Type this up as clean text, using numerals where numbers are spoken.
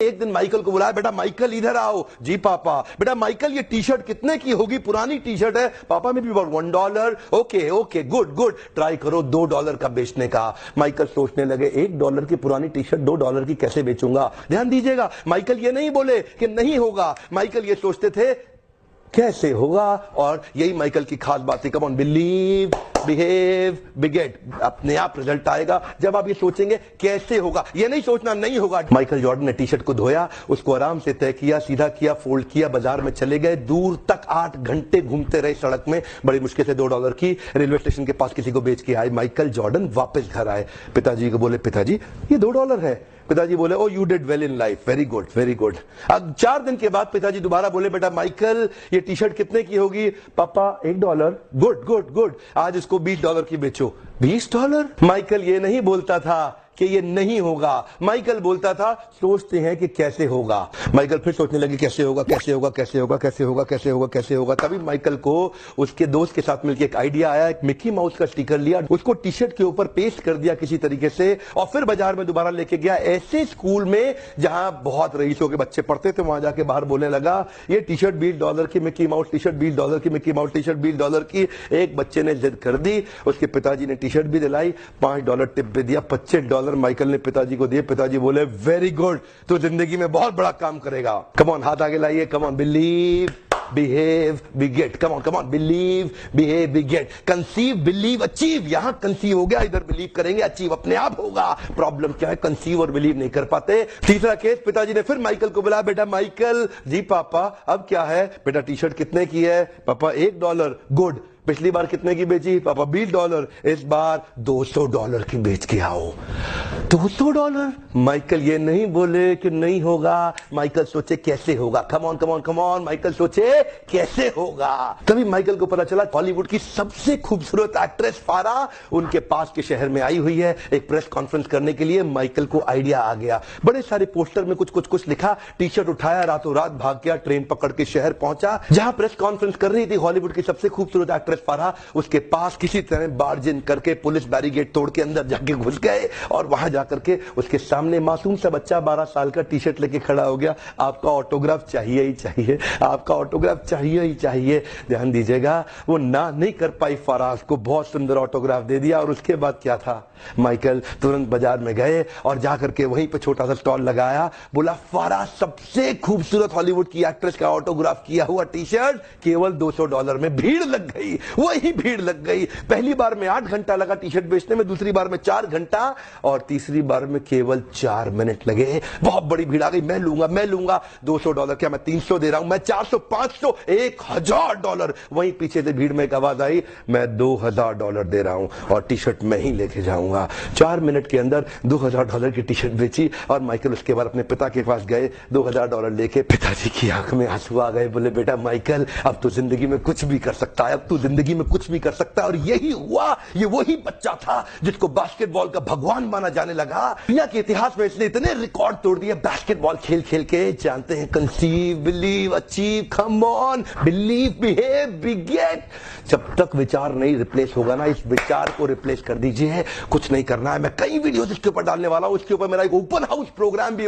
एक दिन माइकल को बुलाया, बेटा माइकल इधर आओ। जी पापा। बेटा माइकल ये टी शर्ट कितने की होगी? पुरानी टी शर्ट है पापा, में भी about $1। Okay okay good good, try करो $2 का बेचने का। माइकल सोचने लगे $1 की पुरानी टी शर्ट $2 की कैसे बेचूंगा। ध्यान दीजिएगा, माइकल ये नहीं बोले कि नहीं होगा, माइकल ये सोचते थे कैसे होगा। और यही माइकल की खास बात है। कम ऑन, बिलीव, बिहेव, बिगेट। अपने आप रिजल्ट आएगा जब आप ये सोचेंगे कैसे होगा, ये नहीं सोचना नहीं होगा। माइकल जॉर्डन ने टी शर्ट को धोया, उसको आराम से तय किया, सीधा किया, फोल्ड किया, बाजार में चले गए। दूर तक 8 घंटे घूमते रहे सड़क में, बड़ी मुश्किल से $2 की रेलवे स्टेशन के पास किसी को बेच के आए। माइकल जॉर्डन वापस घर आए, पिताजी को बोले पिताजी ये $2 है। पिताजी बोले oh you did well in life, very good very good. अब 4 दिन के बाद पिताजी दोबारा बोले बेटा माइकल ये टी शर्ट कितने की होगी? पापा $1। गुड गुड गुड, आज इसको $20 की बेचो। $20? माइकल ये नहीं बोलता था कि ये नहीं होगा, माइकल बोलता था सोचते हैं कि कैसे होगा। माइकल फिर सोचने लगे कैसे होगा कैसे होगा कैसे होगा कैसे होगा कैसे होगा कैसे होगा। तभी माइकल को उसके दोस्त के साथ मिलकर एक आइडिया आया। एक मिकी माउस का स्टिकर लिया, उसको टी शर्ट के ऊपर पेस्ट कर दिया किसी तरीके से, और फिर बाजार में दोबारा लेके गया। ऐसे स्कूल में जहां बहुत रईसों के बच्चे पढ़ते थे, वहां जाके बाहर बोलने लगा ये टी शर्ट $20 की, मिकी माउस टी शर्ट $20 की, मिकी माउस टी शर्ट $20 की। एक बच्चे ने जिद कर दी, उसके पिताजी ने टी शर्ट भी दिलाई, $5 टिप भी दिया, $25 माइकल ने पिताजी को दिए। पिताजी बोले वेरी गुड, तो जिंदगी में बहुत बड़ा काम करेगा। कम ऑन, हाथ आगे लाइए। कम on, believe, behave, बिगेट। Come on, believe, behave, बिगेट। Conceive, believe, achieve. यहां कंसीव हो गया, इधर बिलीव करेंगे, अचीव अपने आप होगा। प्रॉब्लम क्या है, कंसीव और बिलीव नहीं कर पाते। तीसरा केस, पिताजी ने फिर माइकल को बुलाया, बेटा माइकल। जी पापा अब क्या है? बेटा टी शर्ट कितने की है? पापा $1। गुड, पिछली बार कितने की बेची? पापा $20। इस बार $200 की बेच के आओ। $200? माइकल ये नहीं बोले कि नहीं होगा, माइकल सोचे कैसे होगा। Come on come on come on, Michael सोचे कैसे होगा। तभी माइकल को पता चला हॉलीवुड की सबसे खूबसूरत एक्ट्रेस फारा उनके पास के शहर में आई हुई है एक प्रेस कॉन्फ्रेंस करने के लिए। माइकल को आइडिया आ गया, बड़े सारे पोस्टर में कुछ लिखा, टी शर्ट उठाया, रातों रात भाग गया, ट्रेन पकड़ के शहर पहुंचा जहां प्रेस कॉन्फ्रेंस कर रही थी हॉलीवुड की सबसे खूबसूरत एक्ट्रेस फारा। उसके पास किसी तरह बार्ज इन करके पुलिस बैरिकेड तोड़ के अंदर जाके घुस गए, और वहां जाकर के उसके सामने मासूम सा बच्चा 12 साल का टी शर्ट लेके खड़ा हो गया। आपका ऑटोग्राफ चाहिए ही चाहिए, आपका ऑटोग्राफ चाहिए ही चाहिए। ध्यान दीजिएगा, वो ना नहीं कर पाई फाराज को, बहुत सुंदर ऑटोग्राफ दे दिया। और उसके बाद क्या था, माइकल तुरंत बाजार में गए और जाकर के वहीं पे छोटा सा स्टॉल लगाया, बोला फाराज सबसे खूबसूरत हॉलीवुड की एक्ट्रेस का ऑटोग्राफ किया हुआ टी शर्ट केवल $200 में। भीड़ लग गई, वही भीड़ लग गई। पहली बार में 8 घंटा लगा टी शर्ट बेचने में, दूसरी बार में 4 घंटा, और तीसरी बार में केवल 4 मिनट लगे। बहुत बड़ी भीड़ आ गई, मैं लूंगा। $200 क्या, मैं 300 दे रहा हूं, मैं 400, 500, $1000। वहीं पीछे से भीड़ में एक आवाज आई, मैं $2000 दे रहा हूं और टी शर्ट मैं ही लेके जाऊंगा। 4 मिनट के अंदर $2000 की टी शर्ट बेची। और माइकल उसके बाद अपने पिता के पास गए, $2000 लेके। पिताजी की आंख में आंसू आ गए, बोले बेटा माइकल अब तो जिंदगी में कुछ भी कर सकता है, अब तो जिंदगी में कुछ भी कर सकता है। और यही हुआ, ये वही बच्चा था जिसको बास्केटबॉल का भगवान माना जाने लगा। दुनिया के इतिहास में इसने इतने रिकॉर्ड तोड़ दिए बास्केटबॉल खेल खेल के। जानते हैं, conceive, believe, achieve, come on, believe, behave, beget. जब तक विचार नहीं रिप्लेस होगा ना, इस विचार को रिप्लेस कर दीजिए। कुछ नहीं करना है, मैं कई वीडियो इसके ऊपर डालने वाला हूं, उसके ऊपर मेरा एक ओपन हाउस प्रोग्राम भी